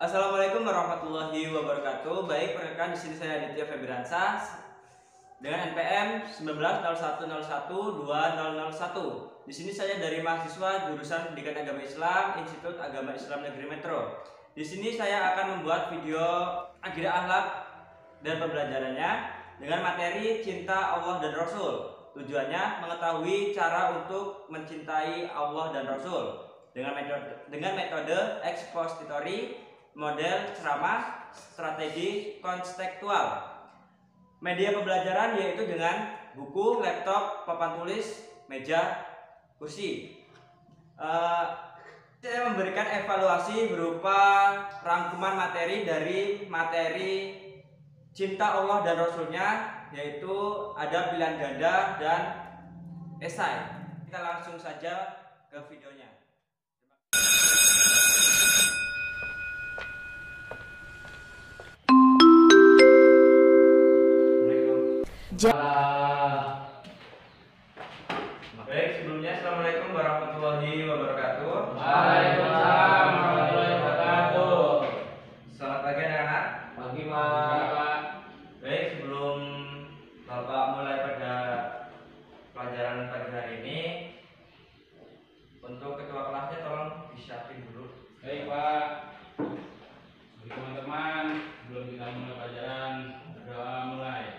Assalamualaikum warahmatullahi wabarakatuh. Baik, perkenalkan di sini saya Aditya Febriansa dengan NPM 1901012001. Di sini saya dari mahasiswa jurusan Pendidikan Agama Islam, Institut Agama Islam Negeri Metro. Di sini saya akan membuat video akidah akhlak dan pembelajarannya dengan materi cinta Allah dan Rasul. Tujuannya mengetahui cara untuk mencintai Allah dan Rasul dengan metode expository, model ceramah, strategi konstekstual. Media pembelajaran yaitu dengan buku, laptop, papan tulis, meja, kursi. Saya memberikan evaluasi berupa rangkuman materi dari materi cinta Allah dan Rasulnya, yaitu ada pilihan ganda dan esai. Kita langsung saja ke videonya. Baik, sebelumnya Assalamualaikum warahmatullahi wabarakatuh. Waalaikumsalam warahmatullahi wabarakatuh. Selamat pagi anak-anak. Pagi, Pak. Baik, sebelum Bapak mulai pada pelajaran pagi hari ini, untuk ketua kelasnya tolong disiapin dulu. Baik, Pak. Bagi teman-teman, sebelum kita mulai pelajaran, berdoa mulai.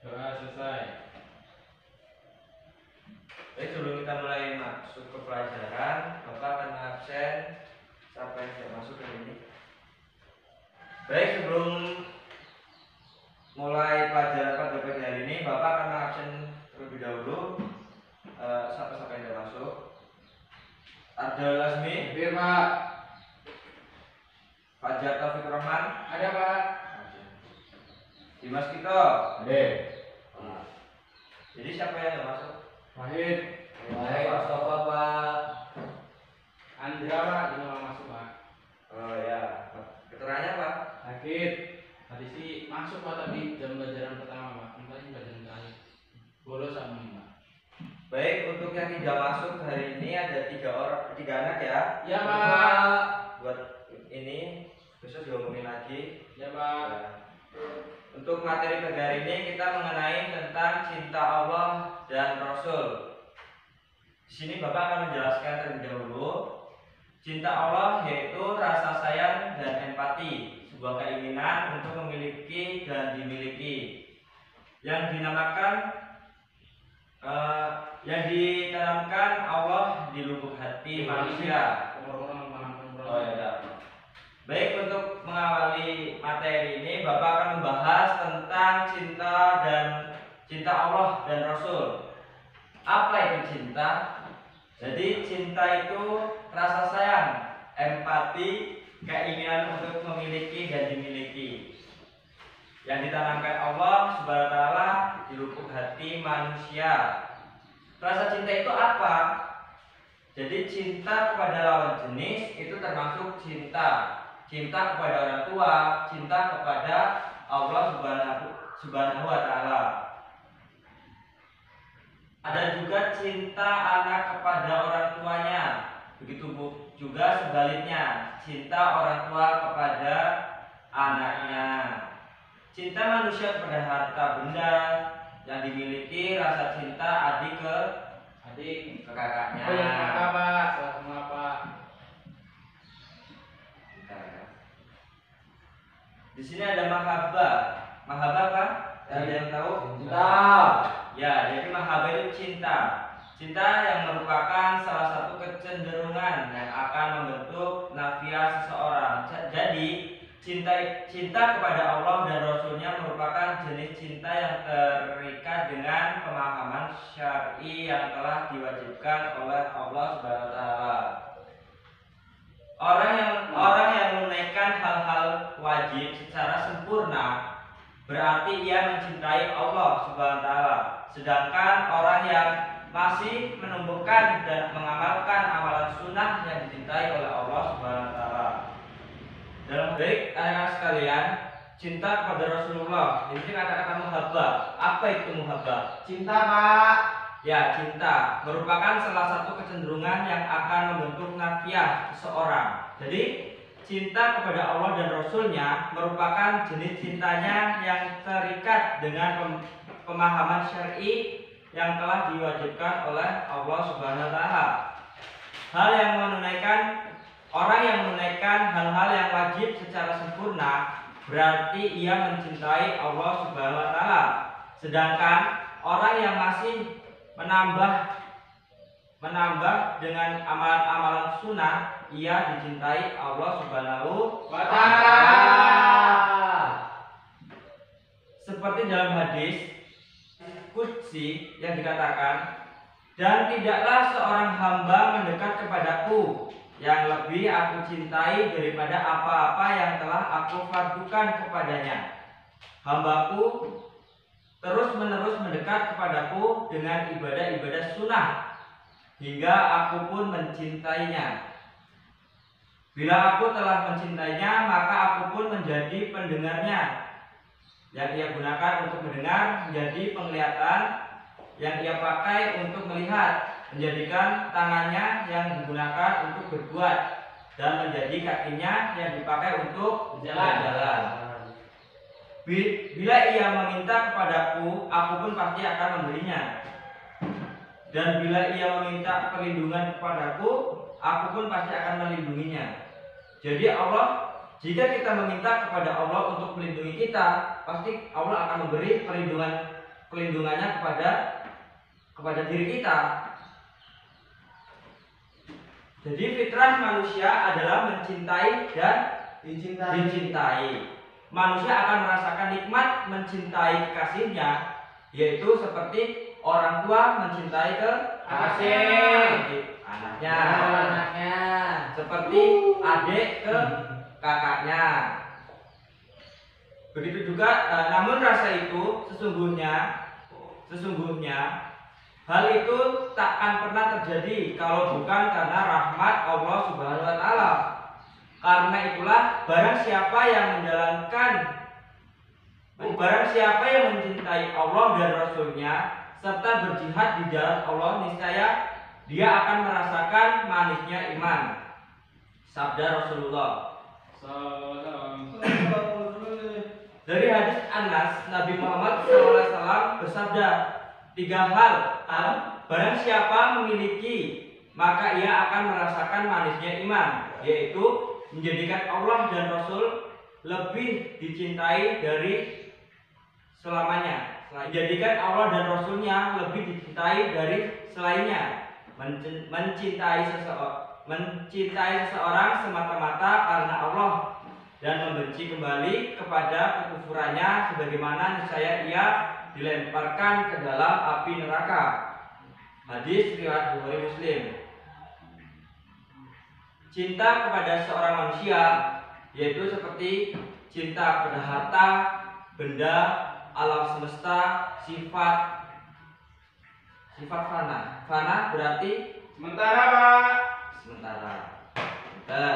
Doa selesai. Baik, sebelum kita mulai masuk ke pelajaran, Bapak akan absen sampai tidak masuk ke ini. Baik, sebelum mulai pelajaran pada pagi hari ini, Bapak akan absen terlebih dahulu sampai tidak masuk. Ardal Lasmi, Hadir, Pak. Fajar Taufik Rahman, Ada, Pak. Dimas Kito. Hadir. Jadi siapa yang tidak masuk? Wahid. Baik, Mustafa, Pak. Andra, Pak. Ini mau masuk, Pak. Oh ya, keterangannya Pak? Sakit. Tadi sih masuk, Pak, tapi jam pelajaran pertama, Pak. Ini paling pelajaran terakhir. Bolos sama ini, Pak. Baik, untuk yang tidak masuk hari ini ada tiga anak ya. Ya, Pak. Buat ini besok diomongin lagi. Ya, Pak. Ya. Untuk materi pagi hari ini kita mengenai tentang cinta Allah dan Rasul. Di sini Bapak akan menjelaskan terlebih dahulu. Cinta Allah yaitu rasa sayang dan empati, sebuah keinginan untuk memiliki dan dimiliki, yang ditanamkan Allah di lubuk hati manusia. Oh ya. Baik, untuk mengawali materi ini Bapak akan membahas tentang cinta Allah dan Rasul. Apa itu cinta? Jadi cinta itu rasa sayang, empati, keinginan untuk memiliki dan dimiliki, yang ditanamkan Allah Subhanahu wa taala di lubuk hati manusia. Rasa cinta itu apa? Jadi cinta kepada lawan jenis itu termasuk cinta. Cinta kepada orang tua, cinta kepada Allah Subhanahu wa taala. Ada juga cinta anak kepada orang tuanya. Begitu juga sebaliknya, cinta orang tua kepada anaknya. Cinta manusia kepada harta benda yang dimiliki, rasa cinta adik ke kakaknya. Oh, yang kakak, Pak. Sama, Pak. Di sini ada mahabbah. Mahabbah apa? Ada yang tahu? Cinta. Ya, jadi mahabbah itu cinta. Cinta yang merupakan salah satu kecenderungan yang akan membentuk nafiyah seseorang. Jadi, cinta kepada Allah dan Rasulnya merupakan jenis cinta yang terikat dengan pemahaman syar'i yang telah diwajibkan oleh Allah Subhanahu wa taala. Orang yang menunaikan hal-hal wajib secara sempurna berarti ia mencintai Allah Subhanahu wa taala. Sedangkan orang yang masih menumbuhkan dan mengamalkan amalan sunnah yang dicintai oleh Allah Subhanahu wa taala. Dalam baik anak-anak sekalian, cinta kepada Rasulullah. Ini kata-kata muhabbah. Apa itu muhabbah? Cinta, Pak. Ya, cinta merupakan salah satu kecenderungan yang akan membentuk nafiah seseorang. Jadi, cinta kepada Allah dan Rasul-Nya merupakan jenis cintanya yang terikat dengan pemahaman syar'i yang telah diwajibkan oleh Allah Subhanahu wa taala. Orang yang menunaikan hal-hal yang wajib secara sempurna berarti ia mencintai Allah Subhanahu wa taala. Sedangkan orang yang masih menambah dengan amalan-amalan sunnah, ia dicintai Allah Subhanahu wa taala. Seperti dalam hadis qudsi yang dikatakan, dan tidaklah seorang hamba mendekat kepadaku yang lebih aku cintai daripada apa-apa yang telah aku fardukan kepadanya. Hambaku terus-menerus mendekat kepadaku dengan ibadah-ibadah sunnah hingga aku pun mencintainya. Bila aku telah mencintainya, maka aku pun menjadi pendengarnya yang ia gunakan untuk mendengar, menjadi penglihatan yang ia pakai untuk melihat, menjadikan tangannya yang digunakan untuk berbuat, dan menjadi kakinya yang dipakai untuk berjalan. Bila ia meminta kepadaku, aku pun pasti akan memberinya. Dan bila ia meminta perlindungan kepadaku, aku pun pasti akan melindunginya. Jadi jika kita meminta kepada Allah untuk melindungi kita, pasti Allah akan memberi perlindungannya kepada diri kita. Jadi fitrah manusia adalah mencintai dan dicintai. Manusia akan merasakan nikmat mencintai kekasihnya, yaitu seperti orang tua mencintai anaknya, seperti adik ke kakaknya. Begitu juga, namun rasa itu sesungguhnya hal itu takkan pernah terjadi kalau bukan karena rahmat Allah Subhanahu wa taala. Karena itulah barang siapa yang mencintai Allah dan Rasul-Nya serta berjihad di jalan Allah, niscaya dia akan merasakan manisnya iman. Sabda Rasulullah. Dari hadis Anas, Nabi Muhammad SAW bersabda, 3 hal barang siapa memiliki, maka ia akan merasakan manisnya iman, yaitu menjadikan Allah dan Rasul lebih dicintai dari selamanya, menjadikan Allah dan Rasul-Nya lebih dicintai dari selainnya, mencintai seseorang semata-mata karena Allah, dan membenci kembali kepada kekufurannya sebagaimana niscaya ia dilemparkan ke dalam api neraka. Hadis riwayat Bukhari Muslim. Cinta kepada seorang manusia yaitu seperti cinta pada harta, benda, alam semesta, sifat fana. Fana berarti Sementara, Pak. Sementara.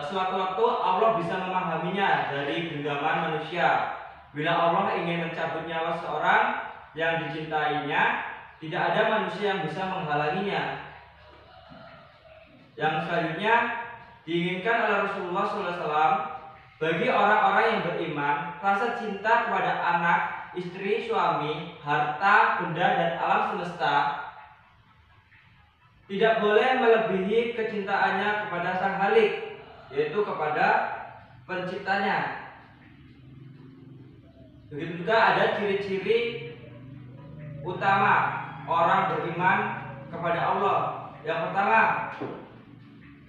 Suatu waktu Allah bisa memahaminya dari genggaman manusia. Bila Allah ingin mencabut nyawa seorang yang dicintainya, tidak ada manusia yang bisa menghalanginya. Yang selanjutnya diinginkan oleh Rasulullah SAW bagi orang-orang yang beriman, rasa cinta kepada anak, istri, suami, harta, benda, dan alam semesta tidak boleh melebihi kecintaannya kepada Sang Khalik, yaitu kepada penciptanya. Begitu juga ada ciri-ciri utama orang beriman kepada Allah. Yang pertama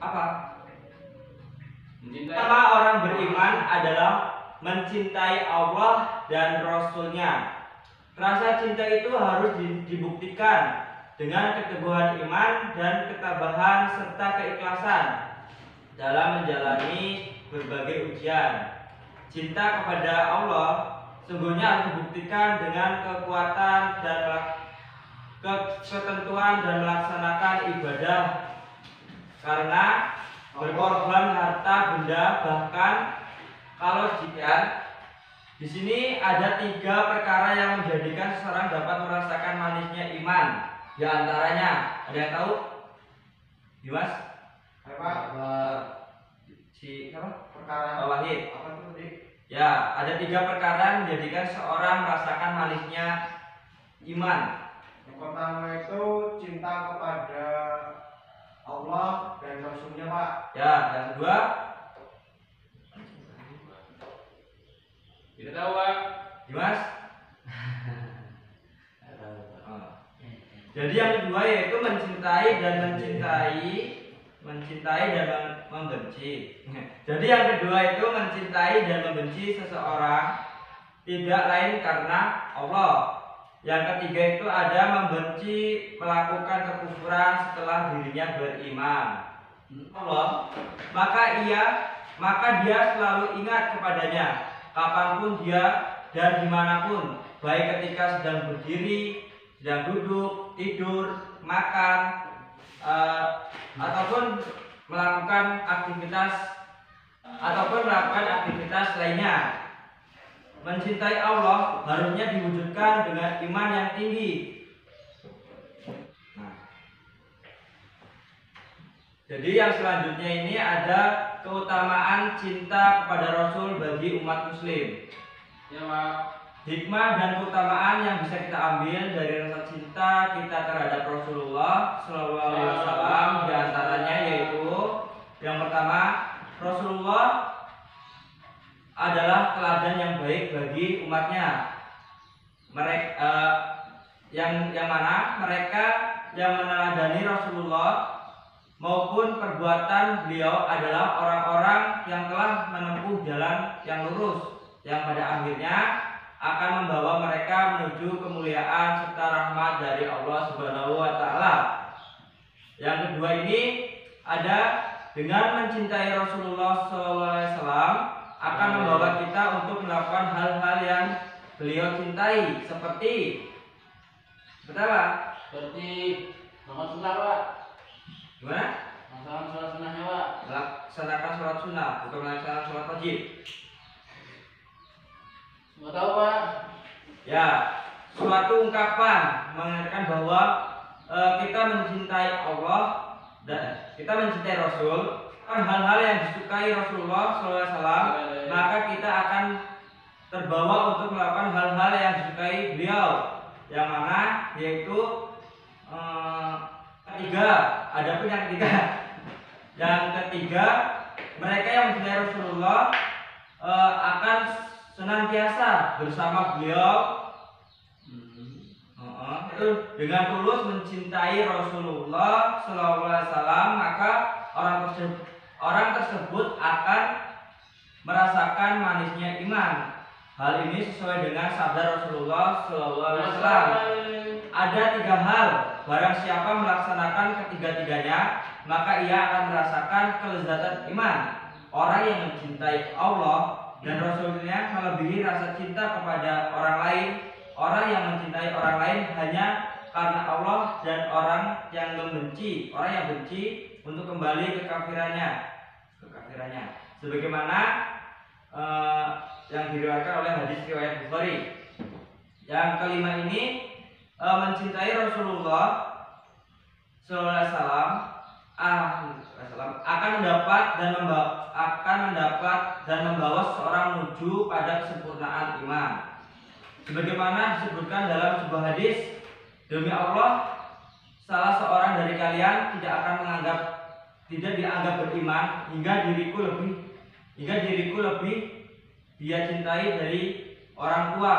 apa? Pertama, orang beriman adalah mencintai Allah dan Rasul-Nya. Rasa cinta itu harus dibuktikan dengan keteguhan iman dan ketabahan serta keikhlasan dalam menjalani berbagai ujian. Cinta kepada Allah sungguhnya harus dibuktikan dengan kekuatan dan ketentuan dan melaksanakan ibadah, karena berkorban harta benda, bahkan kalau jika Di sini ada 3 perkara yang menjadikan seseorang dapat merasakan manisnya iman. Di antaranya, ada yang tahu? Dimas? Siapa? Perkara Pak Wahid. apa itu tadi? Ya, ada 3 perkara yang menjadikan seorang merasakan manisnya iman. Yang pertama itu cinta kepada Allah dan Rasulnya, Pak. Ya, yang kedua, Tidak tahu, Pak. Dimas. Oh. Jadi yang kedua yaitu mencintai dan membenci. Jadi yang kedua itu mencintai dan membenci seseorang tidak lain karena Allah. Yang ketiga itu ada membenci melakukan kekufuran setelah dirinya beriman. Allah, maka dia selalu ingat kepadanya kapanpun dia dan dimanapun, baik ketika sedang berdiri, sedang duduk, tidur, makan, ataupun melakukan aktivitas lainnya. Mencintai Allah harusnya diwujudkan dengan iman yang tinggi. Jadi yang selanjutnya ini ada keutamaan cinta kepada Rasul bagi umat Muslim. Ya, Pak. Hikmah dan keutamaan yang bisa kita ambil dari rasa cinta kita terhadap Rasulullah Shallallahu Alaihi Wasallam di antaranya yaitu yang pertama, Rasulullah adalah teladan yang baik bagi umatnya. Yang mana mereka yang meneladani Rasulullah maupun perbuatan beliau adalah orang-orang yang telah menempuh jalan yang lurus, yang pada akhirnya akan membawa mereka menuju kemuliaan serta rahmat dari Allah Subhanahu wa taala. Yang kedua ini ada dengan mencintai Rasulullah SAW akan membawa kita untuk melakukan hal-hal yang beliau cintai seperti apa? Seperti sholat sunnah, Pak. Gimana? Melaksanakan sholat sunnahnya, Pak. Melaksanakan sholat sunnah, bukan melaksanakan sholat wajib. Nggak tahu, Pak. Ya, suatu ungkapan mengatakan bahwa kita mencintai Allah dan kita mencintai Rasul, kan hal-hal yang disukai Rasulullah SAW, maka kita akan terbawa untuk melakukan hal-hal yang disukai beliau, yang mana yaitu yang ketiga mereka yang mencintai Rasulullah akan senantiasa bersama beliau itu dengan tulus mencintai Rasulullah SAW, maka orang tersebut akan merasakan manisnya iman. Hal ini sesuai dengan sabda Rasulullah SAW. Ada 3 hal, barang siapa melaksanakan ketiga-tiganya, maka ia akan merasakan kelezatan iman. Orang yang mencintai Allah dan Rasulnya melebihi rasa cinta kepada orang lain. Orang yang mencintai orang lain hanya karena Allah, dan orang yang benci untuk kembali ke kafirannya. Sebagaimana yang diriwayatkan oleh hadis riwayat Bukhari. Yang kelima ini mencintai Rasulullah SAW akan mendapat dan membawa seseorang menuju pada kesempurnaan iman. Sebagaimana disebutkan dalam sebuah hadis, demi Allah, salah seorang dari kalian tidak dianggap beriman hingga diriku lebih dia cintai dari orang tua,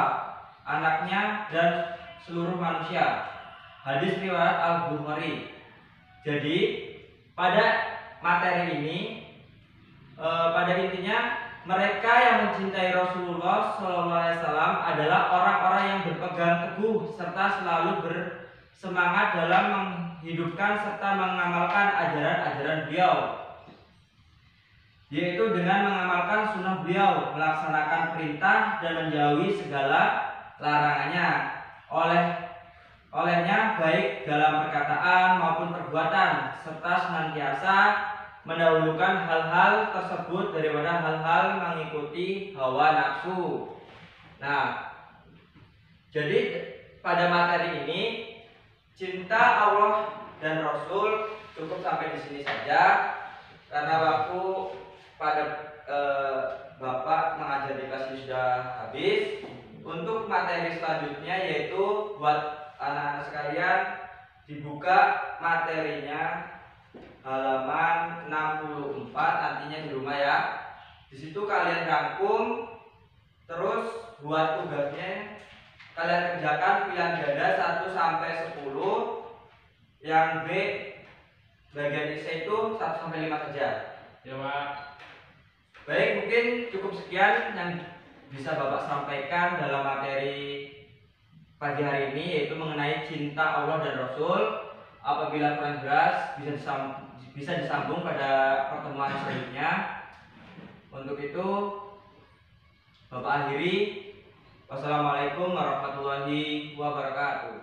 anaknya, dan seluruh manusia. Hadis riwayat Al-Bukhari. Jadi pada materi ini pada intinya mereka yang mencintai Rasulullah SAW adalah orang-orang yang berpegang teguh serta selalu bersemangat dalam menghidupkan serta mengamalkan ajaran-ajaran beliau, yaitu dengan mengamalkan sunnah beliau, melaksanakan perintah dan menjauhi segala larangannya. Olehnya baik dalam perkataan maupun perbuatan, serta senantiasa mendahulukan hal-hal tersebut daripada hal-hal mengikuti hawa nafsu. Nah, jadi pada materi ini cinta Allah dan Rasul cukup sampai di sini saja karena waktu pada Bapak mengajar di kelas ini sudah habis. Untuk materi selanjutnya yaitu buat anak-anak sekalian dibuka materinya halaman 64 nantinya di rumah ya. Di situ kalian rangkum, terus buat tugasnya kalian kerjakan pilihan ganda 1 sampai 10. Yang B bagian C itu 1 sampai 5 saja. Ya Pak. Baik, mungkin cukup sekian yang bisa Bapak sampaikan dalam materi pagi hari ini, yaitu mengenai cinta Allah dan Rasul. Apabila kurang jelas bisa disambung pada pertemuan selanjutnya. Untuk itu Bapak akhiri. Wassalamualaikum warahmatullahi wabarakatuh.